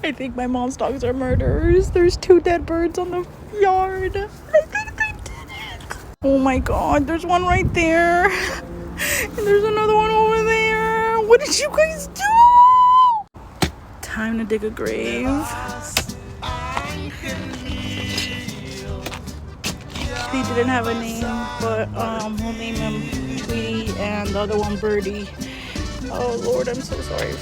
I think my mom's dogs are murderers. There's 2 dead birds on the yard. I think they did it. Oh my god, there's one right there. And there's another one over there. What did you guys do? Time to dig a grave. He didn't have a name, but we'll name him Tweety and the other one Birdie. Oh Lord, I'm so sorry